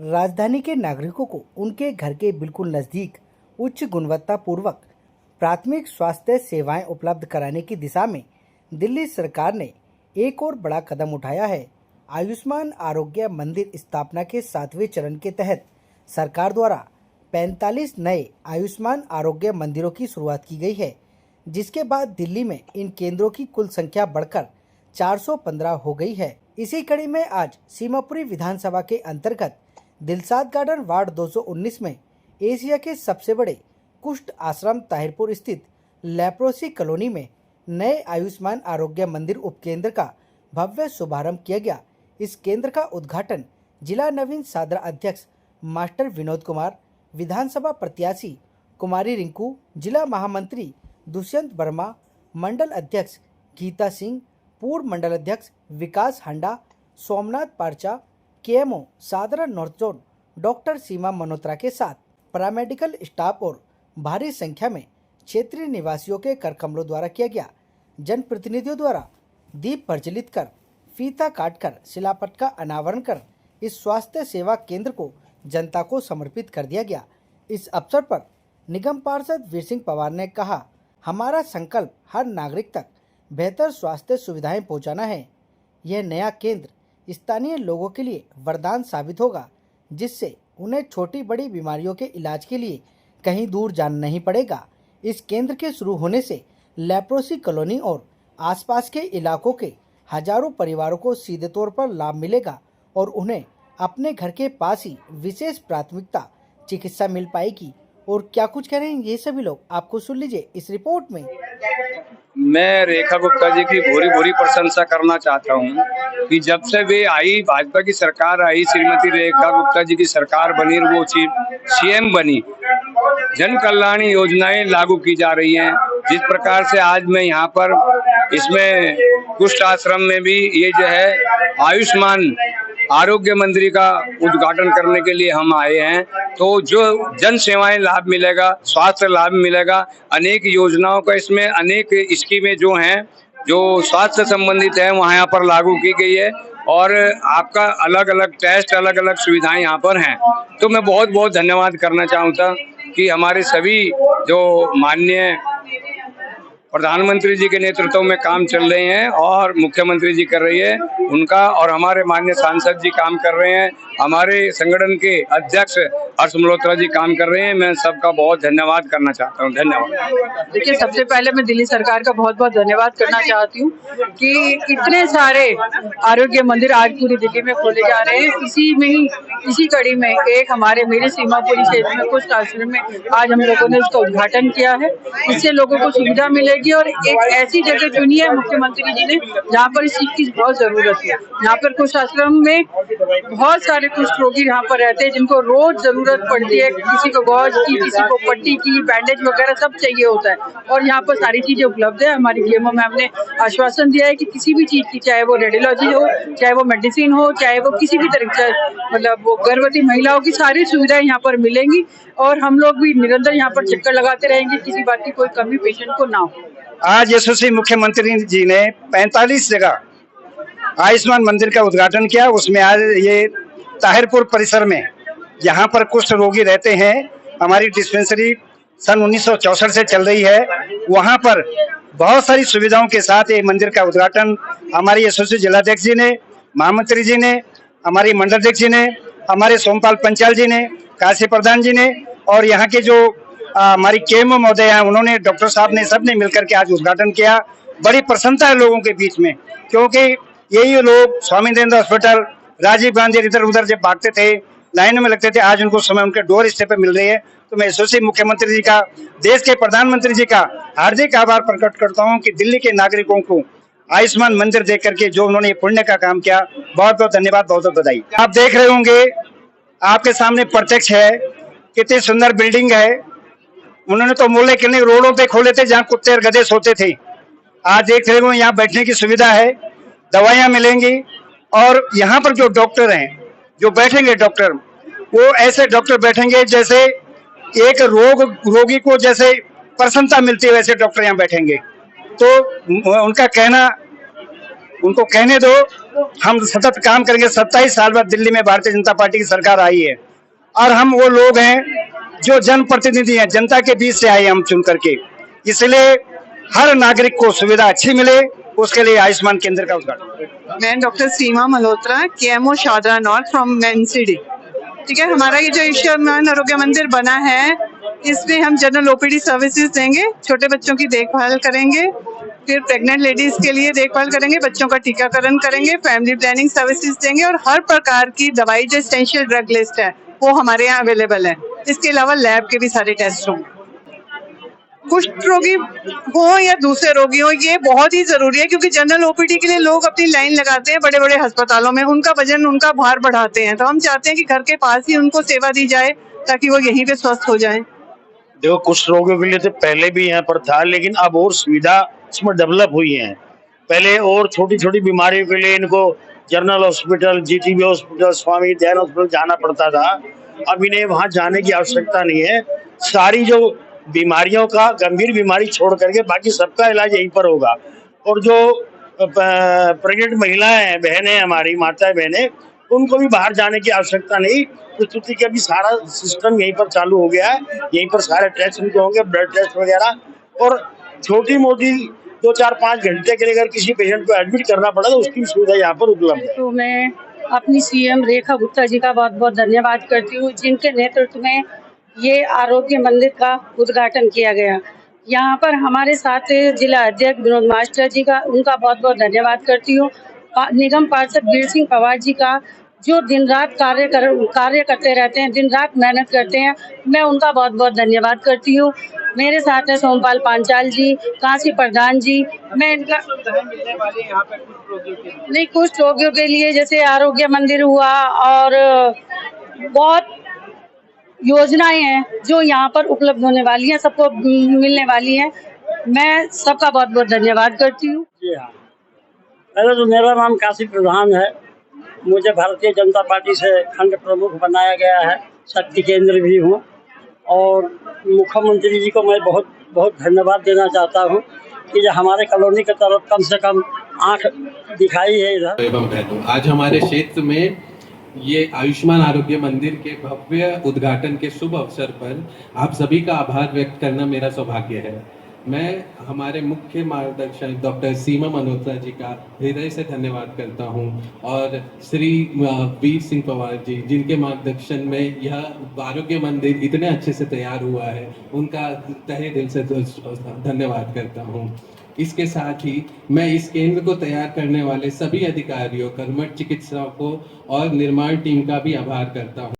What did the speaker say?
राजधानी के नागरिकों को उनके घर के बिल्कुल नज़दीक उच्च गुणवत्ता पूर्वक प्राथमिक स्वास्थ्य सेवाएं उपलब्ध कराने की दिशा में दिल्ली सरकार ने एक और बड़ा कदम उठाया है। आयुष्मान आरोग्य मंदिर स्थापना के 7वें चरण के तहत सरकार द्वारा 45 नए आयुष्मान आरोग्य मंदिरों की शुरुआत की गई है, जिसके बाद दिल्ली में इन केंद्रों की कुल संख्या बढ़कर 415 हो गई है। इसी कड़ी में आज सीमापुरी विधानसभा के अंतर्गत दिलसाद गार्डन वार्ड 219 में एशिया के सबसे बड़े कुष्ठ आश्रम ताहिरपुर स्थित लेप्रोसी कॉलोनी में नए आयुष्मान आरोग्य मंदिर उपकेंद्र का भव्य शुभारंभ किया गया। इस केंद्र का उद्घाटन जिला नवीन सादरा अध्यक्ष मास्टर विनोद कुमार, विधानसभा प्रत्याशी कुमारी रिंकू, जिला महामंत्री दुष्यंत वर्मा, मंडल अध्यक्ष गीता सिंह, पूर्व मंडल अध्यक्ष Vikas Handa, Somnath Parcha, KMO Shahdara north zone doctor Seema Malhotra के साथ पैरामेडिकल स्टाफ और भारी संख्या में क्षेत्रीय निवासियों के करकमलों द्वारा किया गया। जनप्रतिनिधियों द्वारा दीप प्रज्वलित कर, फीता काटकर, शिलापट का अनावरण कर इस स्वास्थ्य सेवा केंद्र को जनता को समर्पित कर दिया गया। इस अवसर पर निगम पार्षद वीर सिंह पवार ने कहा, हमारा संकल्प हर नागरिक तक बेहतर स्वास्थ्य सुविधाएं पहुंचाना है। यह नया केंद्र स्थानीय लोगों के लिए वरदान साबित होगा, जिससे उन्हें छोटी बड़ी बीमारियों के इलाज के लिए कहीं दूर जाना नहीं पड़ेगा। इस केंद्र के शुरू होने से लेप्रोसी कॉलोनी और आसपास के इलाकों के हजारों परिवारों को सीधे तौर पर लाभ मिलेगा और उन्हें अपने घर के पास ही विशेष प्राथमिकता चिकित्सा मिल पाएगी। और क्या कुछ कह रहे हैं ये सभी लोग, आपको सुन लीजिए इस रिपोर्ट में। मैं रेखा गुप्ता जी की भूरी प्रशंसा करना चाहता हूं कि जब से वे आई, भाजपा की सरकार आई, श्रीमती रेखा गुप्ता जी की सरकार बनी, वो सीएम बनी, जन कल्याण योजनाएं लागू की जा रही हैं। जिस प्रकार से आज मैं यहाँ पर इसमें कुष्ठ आश्रम में भी ये जो है आयुष्मान आरोग्य मंदिर का उद्घाटन करने के लिए हम आए हैं, तो जो जन सेवाएं लाभ मिलेगा, स्वास्थ्य लाभ मिलेगा, अनेक योजनाओं का इसमें अनेक स्कीमें जो हैं जो स्वास्थ्य संबंधित है वहाँ यहाँ पर लागू की गई है और आपका अलग अलग टेस्ट, अलग अलग सुविधाएं यहाँ पर हैं। तो मैं बहुत बहुत धन्यवाद करना चाहूँगा कि हमारे सभी जो माननीय प्रधानमंत्री जी के नेतृत्व में काम चल रहे हैं और मुख्यमंत्री जी कर रही है उनका, और हमारे माननीय सांसद जी काम कर रहे हैं, हमारे संगठन के अध्यक्ष हर्ष मल्होत्रा जी काम कर रहे हैं। मैं सबका बहुत धन्यवाद करना चाहता हूं। धन्यवाद। देखिए, सबसे पहले मैं दिल्ली सरकार का बहुत बहुत धन्यवाद करना चाहती हूँ कि इतने सारे आरोग्य मंदिर आज पूरी दिल्ली में खोले जा रहे हैं। इसी कड़ी में एक हमारे मेरे सीमापुरी क्षेत्र में कुष्ठ आश्रम में आज हम लोगों ने उसका उद्घाटन किया है। इससे लोगों को सुविधा मिलेगी और एक ऐसी जगह चुनी है मुख्यमंत्री जी ने जहाँ पर इस चीज की बहुत जरूरत है। यहाँ पर कुष्ठ आश्रम में बहुत सारे कुष्ठ रोगी यहाँ पर रहते हैं जिनको रोज जरूरत पड़ती है, किसी को गौज की, किसी को पट्टी की, बैंडेज वगैरह सब चाहिए होता है और यहाँ पर सारी चीजें उपलब्ध है। हमारी डीएमओ मैम ने आश्वासन दिया है कि किसी भी चीज की, चाहे वो रेडियोलॉजी हो, चाहे वो मेडिसिन हो, चाहे वो किसी भी तरह से, मतलब वो गर्भवती महिलाओं की सारी सुविधाएं यहाँ पर मिलेंगी और हम लोग भी निरंतर यहाँ पर चक्कर लगाते रहेंगे, किसी बात की कोई कमी पेशेंट को ना हो। आज यशस्वी मुख्यमंत्री जी ने 45 जगह आयुष्मान मंदिर का उद्घाटन किया। उसमें आज ये ताहिरपुर परिसर में जहाँ पर कुष्ठ रोगी रहते हैं, हमारी डिस्पेंसरी सन 1964 से चल रही है, वहाँ पर बहुत सारी सुविधाओं के साथ ये मंदिर का उद्घाटन हमारे यशस्वी जिलाध्यक्ष जी ने, महामंत्री जी ने, हमारी मंडल अध्यक्ष जी ने, हमारे सोमपाल पंचाल जी ने, काशी प्रधान जी ने और यहाँ के जो हमारी केएमओ महोदय हैं, उन्होंने, डॉक्टर साहब ने, सबने मिलकर के आज उद्घाटन किया। बड़ी प्रसन्नता है लोगों के बीच में, क्योंकि यही लोग स्वामी दयानंद हॉस्पिटल, राजीव गांधी इधर उधर जब भागते थे, लाइनों में लगते थे, आज उनको समय उनके डोर स्टेप पे मिल रही है। तो मैं यशस्वी मुख्यमंत्री जी का, देश के प्रधानमंत्री जी का हार्दिक आभार प्रकट करता हूँ कि दिल्ली के नागरिकों को आयुष्मान मंदिर देख करके जो उन्होंने पुण्य का काम किया, बहुत बहुत धन्यवाद, बहुत बहुत बधाई। आप देख रहे होंगे, आपके सामने प्रत्यक्ष है, कितनी सुंदर बिल्डिंग है। उन्होंने तो मोहल्ले क्लिनिक रोडों पे खोले थे जहाँ कुत्ते और गधे सोते थे। आज देख रहे हो यहाँ बैठने की सुविधा है, दवाइयाँ मिलेंगी और यहाँ पर जो डॉक्टर हैं, जो बैठेंगे डॉक्टर, वो ऐसे डॉक्टर बैठेंगे जैसे एक रोगी को जैसे प्रसन्नता मिलती है, वैसे डॉक्टर यहाँ बैठेंगे। तो उनका कहना उनको कहने दो, हम सतत काम करेंगे। 27 साल बाद दिल्ली में भारतीय जनता पार्टी की सरकार आई है और हम वो लोग हैं जो जनप्रतिनिधि हैं, जनता के बीच से आए हम चुन करके। इसलिए हर नागरिक को सुविधा अच्छी मिले, उसके लिए आयुष्मान केंद्र का उद्घाटन। मैं doctor Seema Malhotra, KMO Shahdara north from NCD. ठीक है, हमारा ये जो आयुष्मान आरोग्य मंदिर बना है, इसमें हम जनरल ओपीडी सर्विसेज देंगे, छोटे बच्चों की देखभाल करेंगे, फिर प्रेग्नेंट लेडीज के लिए देखभाल करेंगे, बच्चों का टीकाकरण करेंगे, फैमिली प्लानिंग सर्विसेज देंगे और हर प्रकार की दवाई जो एसेंशियल ड्रग लिस्ट है वो हमारे यहाँ अवेलेबल है। इसके अलावा लैब के भी सारे टेस्ट होंगे। कुष्ठ रोगी हो या दूसरे रोगी हो, ये बहुत ही जरूरी है, क्योंकि जनरल ओपीडी के लिए लोग अपनी लाइन लगाते हैं बड़े बड़े अस्पतालों में, उनका वजन, उनका भार बढ़ाते हैं। तो हम चाहते हैं कि घर के पास ही उनको सेवा दी जाए ताकि वो यहीं पे स्वस्थ हो जाएं। देखो, कुष्ठ रोगियों के लिए तो पहले भी यहाँ पर था, लेकिन अब और सुविधा इसमें डेवलप हुई है। पहले और छोटी छोटी बीमारियों के लिए इनको general hospital, GTB hospital, Swami Dayanand hospital जाना पड़ता था। अब इन्हें वहां जाने की आवश्यकता नहीं है। सारी जो बीमारियों का, गंभीर बीमारी छोड़ करके बाकी सबका इलाज यहीं पर होगा। और जो प्रेग्नेंट महिलाएं हैं, बहनें, हमारी माताएं बहनें, उनको भी बाहर जाने की आवश्यकता नहीं। प्रस्तुति का भी सारा सिस्टम यहीं पर चालू हो गया है। यहीं पर सारे टेस्ट भी होंगे, ब्लड टेस्ट वगैरह। और छोटी मोटी 2-4-5 घंटे के लिए अगर किसी पेशेंट को एडमिट करना पड़ा तो उसकी सुविधा यहाँ पर उपलब्ध है। तो मैं अपनी सीएम रेखा गुप्ता जी का बहुत बहुत धन्यवाद करती हूँ, जिनके नेतृत्व में ये आरोग्य मंदिर का उद्घाटन किया गया। यहाँ पर हमारे साथ जिला अध्यक्ष विनोद मास्टर जी का, उनका बहुत बहुत धन्यवाद करती हूँ। निगम पार्षद वीर सिंह पवार जी का, जो दिन रात कार्य करते रहते हैं, दिन रात मेहनत करते हैं, मैं उनका बहुत बहुत धन्यवाद करती हूँ। मेरे साथ है सोमपाल पांचाल जी, काशी प्रधान जी। मैं इनका नहीं, कुछ रोगियों के लिए जैसे आरोग्य मंदिर हुआ और बहुत योजनाएं हैं जो यहाँ पर उपलब्ध होने वाली हैं, सबको मिलने वाली हैं। मैं सबका बहुत बहुत धन्यवाद करती हूँ। जी हाँ, पहले तो मेरा नाम काशी प्रधान है। मुझे भारतीय जनता पार्टी से खंड प्रमुख बनाया गया है, शक्ति केंद्र भी हूँ। और मुख्यमंत्री जी को मैं बहुत बहुत धन्यवाद देना चाहता हूँ कि जो हमारे कॉलोनी की तरफ कम से कम आँख दिखाई है इधर। एवं बहनों, आज हमारे क्षेत्र में ये आयुष्मान आरोग्य मंदिर के भव्य उद्घाटन के शुभ अवसर पर आप सभी का आभार व्यक्त करना मेरा सौभाग्य है। मैं हमारे मुख्य मार्गदर्शक डॉक्टर सीमा मल्होत्रा जी का हृदय से धन्यवाद करता हूं और श्री वीर सिंह पवार जी, जिनके मार्गदर्शन में यह आरोग्य मंदिर इतने अच्छे से तैयार हुआ है, उनका तहे दिल से धन्यवाद करता हूं। इसके साथ ही मैं इस केंद्र को तैयार करने वाले सभी अधिकारियों, कर्मठ चिकित्सकों और निर्माण टीम का भी आभार करता हूं।